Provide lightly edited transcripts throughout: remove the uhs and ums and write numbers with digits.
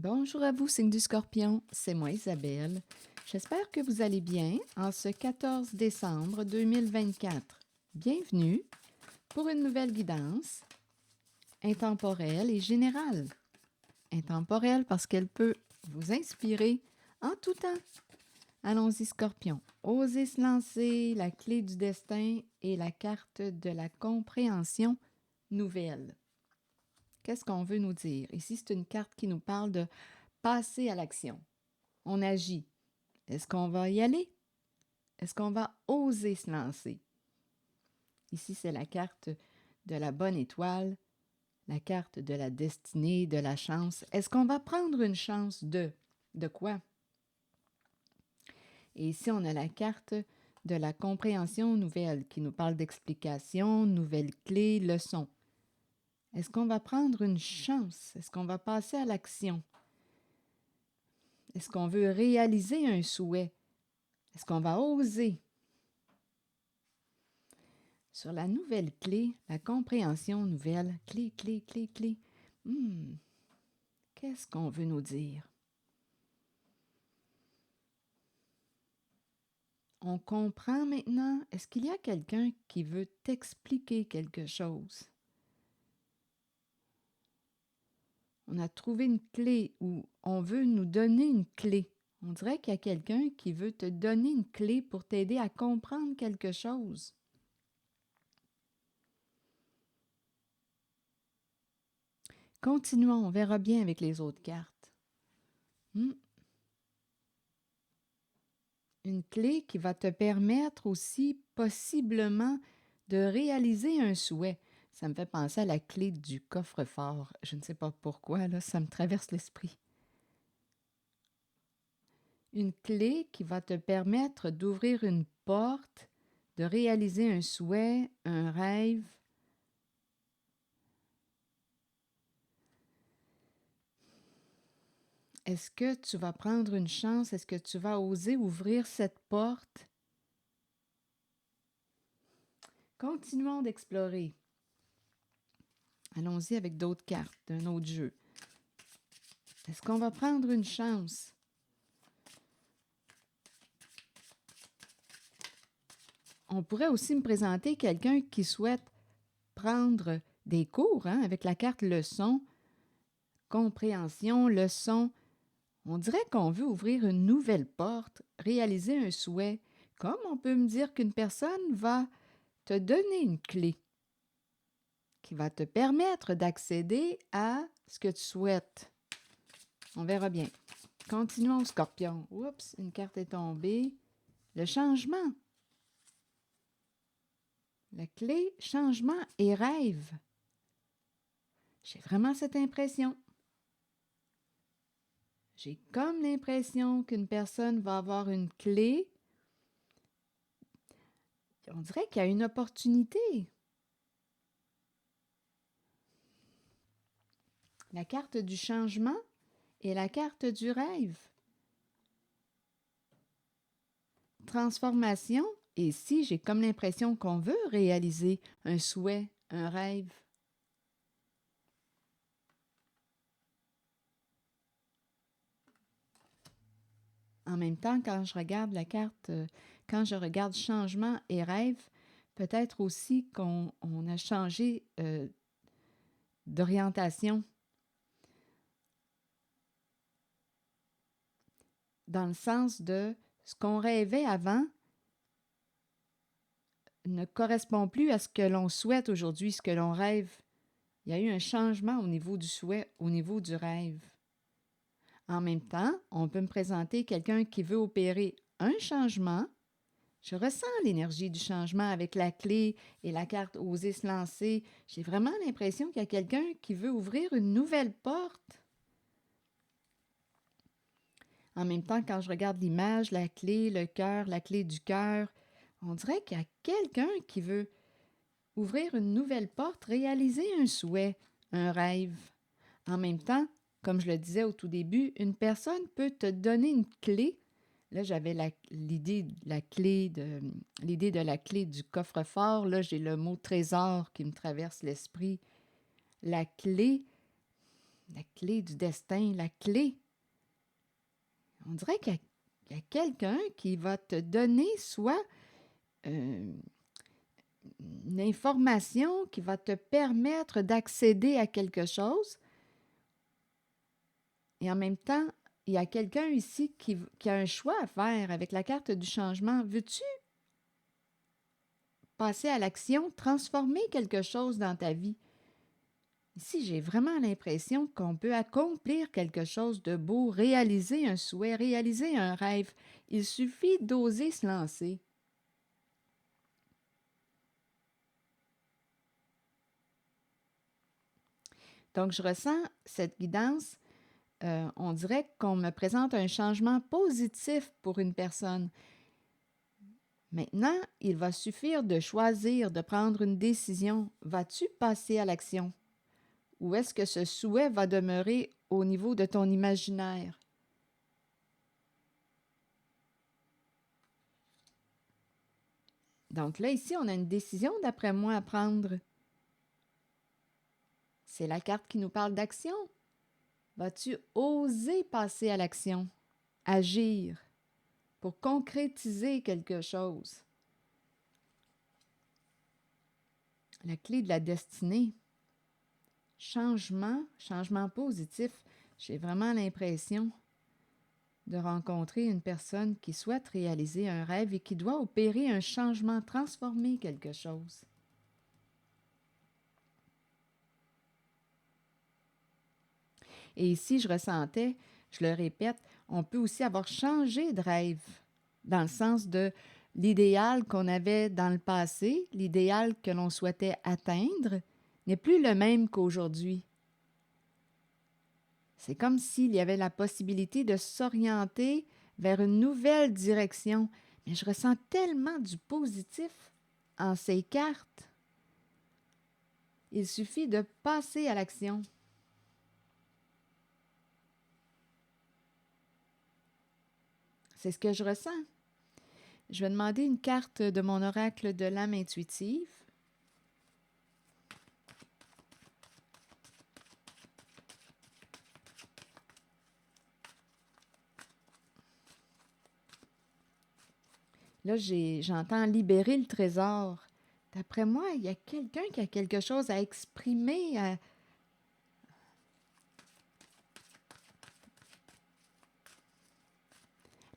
Bonjour à vous, signe du Scorpion, c'est moi Isabelle. J'espère que vous allez bien en ce 14 décembre 2024. Bienvenue pour une nouvelle guidance intemporelle et générale. Intemporelle parce qu'elle peut vous inspirer en tout temps. Allons-y Scorpion, osez se lancer, la clé du destin et la carte de la compréhension nouvelle. Qu'est-ce qu'on veut nous dire? Ici, c'est une carte qui nous parle de passer à l'action. On agit. Est-ce qu'on va y aller? Est-ce qu'on va oser se lancer? Ici, c'est la carte de la bonne étoile, la carte de la destinée, de la chance. Est-ce qu'on va prendre une chance de quoi? Et ici, on a la carte de la compréhension nouvelle qui nous parle d'explication, nouvelles clés, leçons. Est-ce qu'on va prendre une chance? Est-ce qu'on va passer à l'action? Est-ce qu'on veut réaliser un souhait? Est-ce qu'on va oser? Sur la nouvelle clé, la compréhension nouvelle, clé. Qu'est-ce qu'on veut nous dire? On comprend maintenant? Est-ce qu'il y a quelqu'un qui veut t'expliquer quelque chose? On a trouvé une clé ou on veut nous donner une clé. On dirait qu'il y a quelqu'un qui veut te donner une clé pour t'aider à comprendre quelque chose. Continuons, on verra bien avec les autres cartes. Une clé qui va te permettre aussi possiblement de réaliser un souhait. Ça me fait penser à la clé du coffre-fort. Je ne sais pas pourquoi, là, ça me traverse l'esprit. Une clé qui va te permettre d'ouvrir une porte, de réaliser un souhait, un rêve. Est-ce que tu vas prendre une chance? Est-ce que tu vas oser ouvrir cette porte? Continuons d'explorer. Allons-y avec d'autres cartes, d'un autre jeu. Est-ce qu'on va prendre une chance? On pourrait aussi me présenter quelqu'un qui souhaite prendre des cours avec la carte leçon, compréhension, leçon. On dirait qu'on veut ouvrir une nouvelle porte, réaliser un souhait, comme on peut me dire qu'une personne va te donner une clé qui va te permettre d'accéder à ce que tu souhaites. On verra bien. Continuons, Scorpion. Oups, une carte est tombée. Le changement. La clé, changement et rêve. J'ai vraiment cette impression. J'ai comme l'impression qu'une personne va avoir une clé. On dirait qu'il y a une opportunité. La carte du changement et la carte du rêve. Transformation. Et ici, j'ai comme l'impression qu'on veut réaliser un souhait, un rêve. En même temps, quand je regarde la carte, quand je regarde changement et rêve, peut-être aussi qu'on a changé d'orientation. Dans le sens de ce qu'on rêvait avant ne correspond plus à ce que l'on souhaite aujourd'hui, ce que l'on rêve. Il y a eu un changement au niveau du souhait, au niveau du rêve. En même temps, on peut me présenter quelqu'un qui veut opérer un changement. Je ressens l'énergie du changement avec la clé et la carte Oser se lancer. J'ai vraiment l'impression qu'il y a quelqu'un qui veut ouvrir une nouvelle porte. En même temps, quand je regarde l'image, la clé, le cœur, la clé du cœur, on dirait qu'il y a quelqu'un qui veut ouvrir une nouvelle porte, réaliser un souhait, un rêve. En même temps, comme je le disais au tout début, une personne peut te donner une clé. Là, j'avais l'idée de la clé du coffre-fort. Là, j'ai le mot trésor qui me traverse l'esprit. La clé, La clé du destin, la clé. On dirait qu'il y a quelqu'un qui va te donner soit euh, une information qui va te permettre d'accéder à quelque chose, et en même temps, il y a quelqu'un ici qui a un choix à faire avec la carte du changement. Veux-tu passer à l'action, transformer quelque chose dans ta vie? Ici, j'ai vraiment l'impression qu'on peut accomplir quelque chose de beau, réaliser un souhait, réaliser un rêve. Il suffit d'oser se lancer. Donc, je ressens cette guidance. On dirait qu'on me présente un changement positif pour une personne. Maintenant, il va suffire de choisir, de prendre une décision. Vas-tu passer à l'action? Ou est-ce que ce souhait va demeurer au niveau de ton imaginaire? Donc là, ici, on a une décision, d'après moi, à prendre. C'est la carte qui nous parle d'action. Vas-tu oser passer à l'action, agir pour concrétiser quelque chose? La clé de la destinée. Changement, changement positif. J'ai vraiment l'impression de rencontrer une personne qui souhaite réaliser un rêve et qui doit opérer un changement, transformer quelque chose. Et ici, je ressentais, je le répète, on peut aussi avoir changé de rêve, dans le sens de l'idéal qu'on avait dans le passé, l'idéal que l'on souhaitait atteindre, n'est plus le même qu'aujourd'hui. C'est comme s'il y avait la possibilité de s'orienter vers une nouvelle direction. Mais je ressens tellement du positif en ces cartes. Il suffit de passer à l'action. C'est ce que je ressens. Je vais demander une carte de mon oracle de l'âme intuitive. Là, j'entends libérer le trésor. D'après moi, il y a quelqu'un qui a quelque chose à exprimer.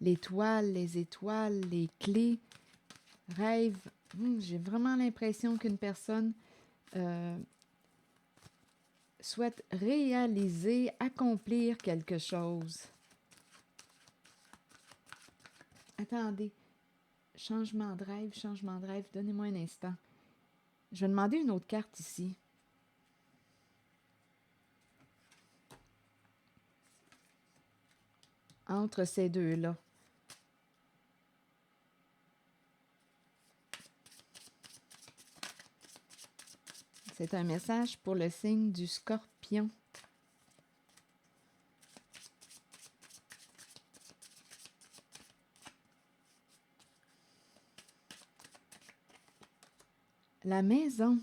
L'étoile, les étoiles, les clés, rêve. J'ai vraiment l'impression qu'une personne souhaite réaliser, accomplir quelque chose. Attendez. Changement de rêve, donnez-moi un instant. Je vais demander une autre carte ici. Entre ces deux-là. C'est un message pour le signe du Scorpion. La maison.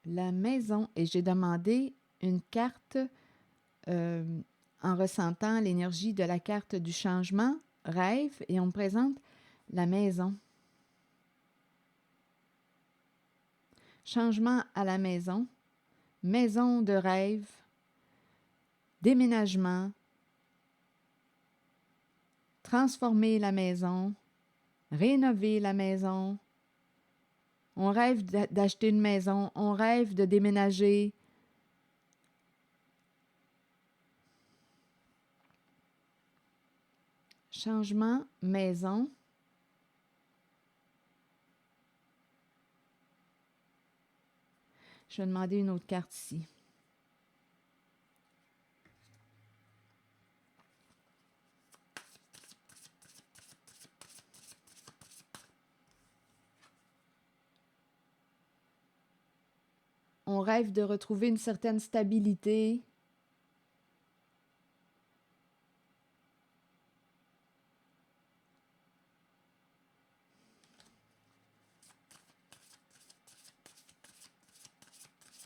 La maison. Et j'ai demandé une carte en ressentant l'énergie de la carte du changement, rêve, et on me présente la maison. Changement à la maison, maison de rêve, déménagement, transformer la maison, rénover la maison. On rêve d'acheter une maison, on rêve de déménager. Changement, maison. Je vais demander une autre carte ici. On rêve de retrouver une certaine stabilité.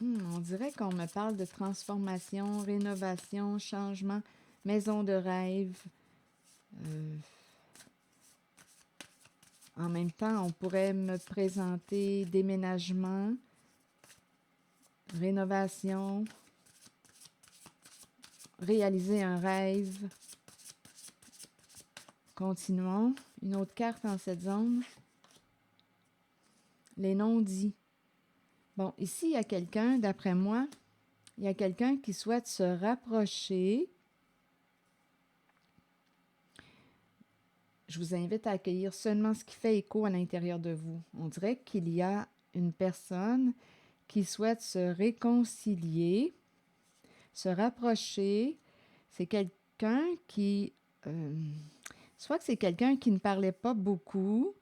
On dirait qu'on me parle de transformation, rénovation, changement, maison de rêve. Euh, En même temps, on pourrait me présenter déménagement, rénovation, réaliser un rêve. Continuons. Une autre carte en cette zone. Les non-dits. Bon, ici, il y a quelqu'un, d'après moi, il y a quelqu'un qui souhaite se rapprocher. Je vous invite à accueillir seulement ce qui fait écho à l'intérieur de vous. On dirait qu'il y a une personne qui souhaite se réconcilier, se rapprocher. C'est quelqu'un qui... soit que c'est quelqu'un qui ne parlait pas beaucoup.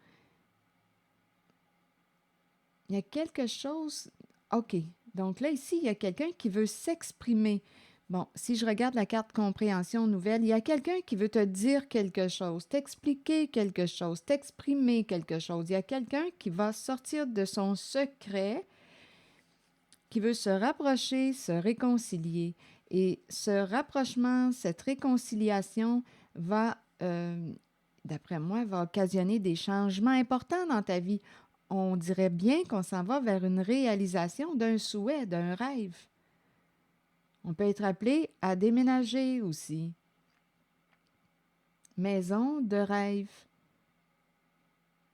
Il y a quelque chose... OK. Donc là, ici, il y a quelqu'un qui veut s'exprimer. Bon, si je regarde la carte compréhension nouvelle, il y a quelqu'un qui veut te dire quelque chose, t'expliquer quelque chose, t'exprimer quelque chose. Il y a quelqu'un qui va sortir de son secret, qui veut se rapprocher, se réconcilier. Et ce rapprochement, cette réconciliation va, d'après moi, va occasionner des changements importants dans ta vie. On dirait bien qu'on s'en va vers une réalisation d'un souhait, d'un rêve. On peut être appelé à déménager aussi. Maison de rêve.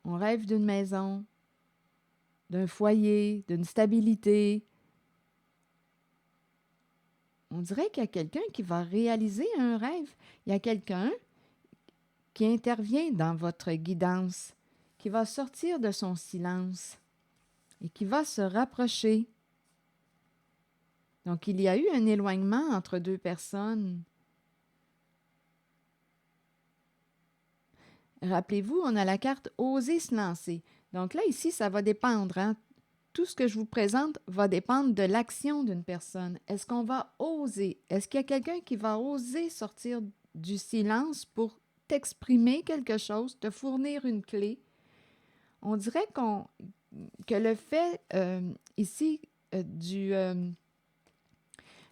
On rêve d'une maison, d'un foyer, d'une stabilité. On dirait qu'il y a quelqu'un qui va réaliser un rêve. Il y a quelqu'un qui intervient dans votre guidance, qui va sortir de son silence et qui va se rapprocher. Donc, il y a eu un éloignement entre deux personnes. Rappelez-vous, on a la carte « Oser se lancer ». Donc là, ici, ça va dépendre. Hein? Tout ce que je vous présente va dépendre de l'action d'une personne. Est-ce qu'on va oser? Est-ce qu'il y a quelqu'un qui va oser sortir du silence pour t'exprimer quelque chose, te fournir une clé? On dirait que le fait ici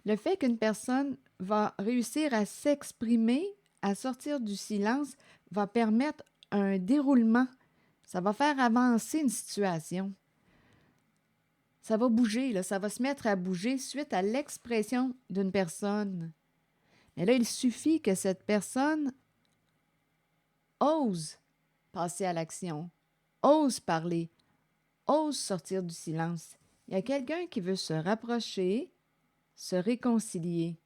le fait qu'une personne va réussir à s'exprimer, à sortir du silence, va permettre un déroulement. Ça va faire avancer une situation. Ça va bouger, là, ça va se mettre à bouger suite à l'expression d'une personne. Mais là, il suffit que cette personne ose passer à l'action, ose parler, ose sortir du silence. Il y a quelqu'un qui veut se rapprocher, se réconcilier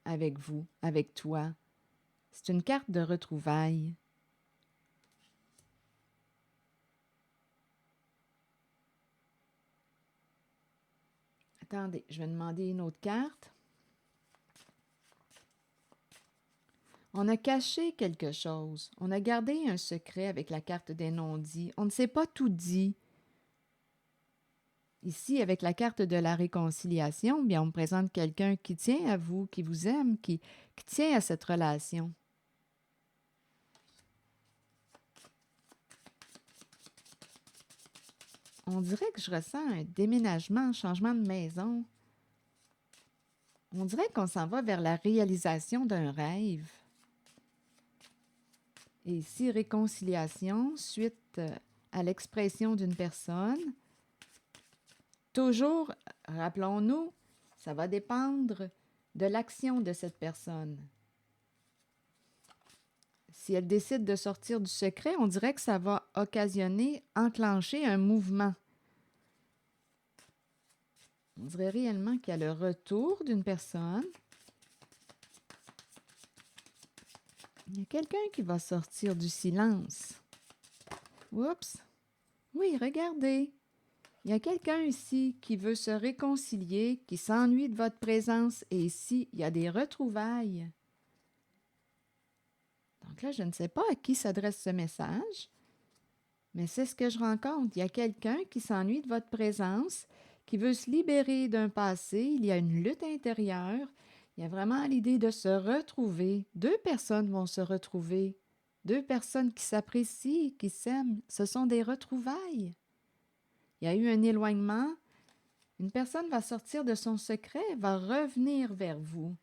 avec vous, avec toi. C'est une carte de retrouvailles. Attendez, je vais demander une autre carte. On a caché quelque chose. On a gardé un secret avec la carte des non-dits. On ne s'est pas tout dit. Ici, avec la carte de la réconciliation, bien, on me présente quelqu'un qui tient à vous, qui vous aime, qui tient à cette relation. On dirait que je ressens un déménagement, un changement de maison. On dirait qu'on s'en va vers la réalisation d'un rêve. Et ici, réconciliation, suite à l'expression d'une personne. Toujours, rappelons-nous, ça va dépendre de l'action de cette personne. Si elle décide de sortir du secret, on dirait que ça va occasionner, enclencher un mouvement. On dirait réellement qu'il y a le retour d'une personne. Il y a quelqu'un qui va sortir du silence. Oups! Oui, regardez. Il y a quelqu'un ici qui veut se réconcilier, qui s'ennuie de votre présence, et ici, il y a des retrouvailles. Donc là, je ne sais pas à qui s'adresse ce message, mais c'est ce que je rencontre. Il y a quelqu'un qui s'ennuie de votre présence, qui veut se libérer d'un passé. Il y a une lutte intérieure. Il y a vraiment l'idée de se retrouver. Deux personnes vont se retrouver. Deux personnes qui s'apprécient, qui s'aiment. Ce sont des retrouvailles. Il y a eu un éloignement. Une personne va sortir de son secret, va revenir vers vous.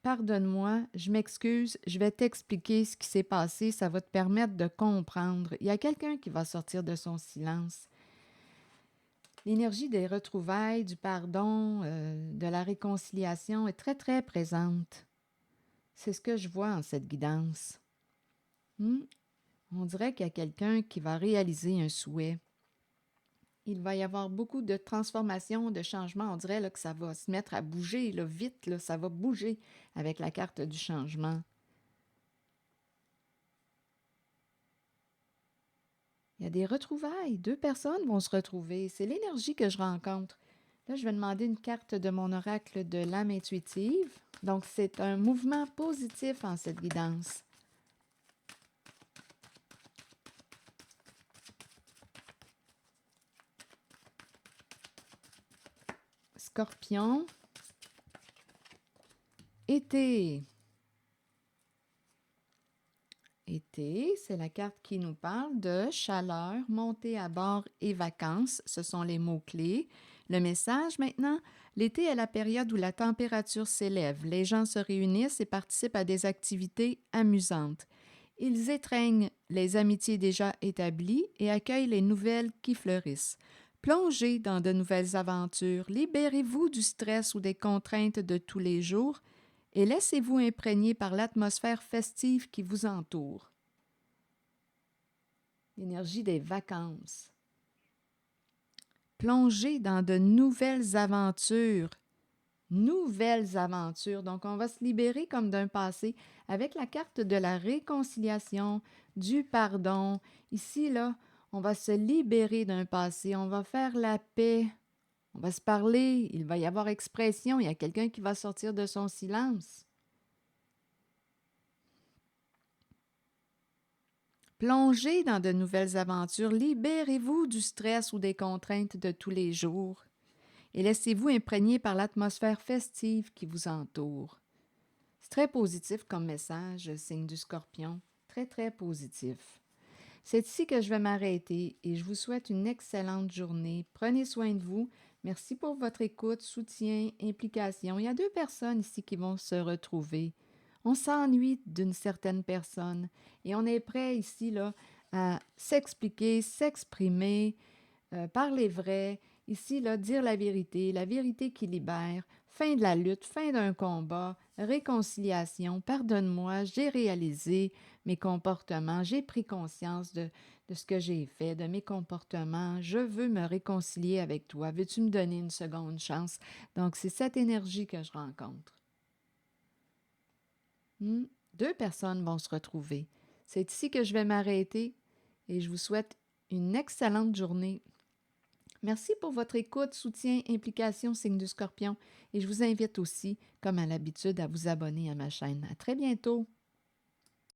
Pardonne-moi, je m'excuse, je vais t'expliquer ce qui s'est passé, ça va te permettre de comprendre. Il y a quelqu'un qui va sortir de son silence. L'énergie des retrouvailles, du pardon, de la réconciliation est très, très présente. C'est ce que je vois en cette guidance. On dirait qu'il y a quelqu'un qui va réaliser un souhait. Il va y avoir beaucoup de transformations, de changements. On dirait là, que ça va se mettre à bouger là, vite. Là, ça va bouger avec la carte du changement. Il y a des retrouvailles. 2 personnes vont se retrouver. C'est l'énergie que je rencontre. Là, je vais demander une carte de mon oracle de l'âme intuitive. Donc, c'est un mouvement positif en cette guidance. Scorpion. Été. Été, c'est la carte qui nous parle de chaleur, montée à bord et vacances. Ce sont les mots-clés. Le message maintenant, l'été est la période où la température s'élève. Les gens se réunissent et participent à des activités amusantes. Ils étreignent les amitiés déjà établies et accueillent les nouvelles qui fleurissent. Plongez dans de nouvelles aventures, libérez-vous du stress ou des contraintes de tous les jours et laissez-vous imprégner par l'atmosphère festive qui vous entoure. L'énergie des vacances. Plongez dans de nouvelles aventures. Nouvelles aventures. Donc, on va se libérer comme d'un passé avec la carte de la réconciliation, du pardon. Ici, là, on va se libérer d'un passé. On va faire la paix. On va se parler. Il va y avoir expression. Il y a quelqu'un qui va sortir de son silence. Plongez dans de nouvelles aventures, libérez-vous du stress ou des contraintes de tous les jours et laissez-vous imprégner par l'atmosphère festive qui vous entoure. C'est très positif comme message, signe du Scorpion, très très positif. C'est ici que je vais m'arrêter et je vous souhaite une excellente journée. Prenez soin de vous. Merci pour votre écoute, soutien, implication. Il y a 2 personnes ici qui vont se retrouver. On s'ennuie d'une certaine personne et on est prêt ici là, à s'expliquer, s'exprimer, parler vrai. Ici, là, dire la vérité qui libère, fin de la lutte, fin d'un combat, réconciliation, pardonne-moi, j'ai réalisé mes comportements, j'ai pris conscience de ce que j'ai fait, de mes comportements, je veux me réconcilier avec toi, veux-tu me donner une seconde chance? Donc, c'est cette énergie que je rencontre. 2 personnes vont se retrouver. C'est ici que je vais m'arrêter et je vous souhaite une excellente journée. Merci pour votre écoute, soutien, implication, signe du Scorpion et je vous invite aussi, comme à l'habitude, à vous abonner à ma chaîne. À très bientôt!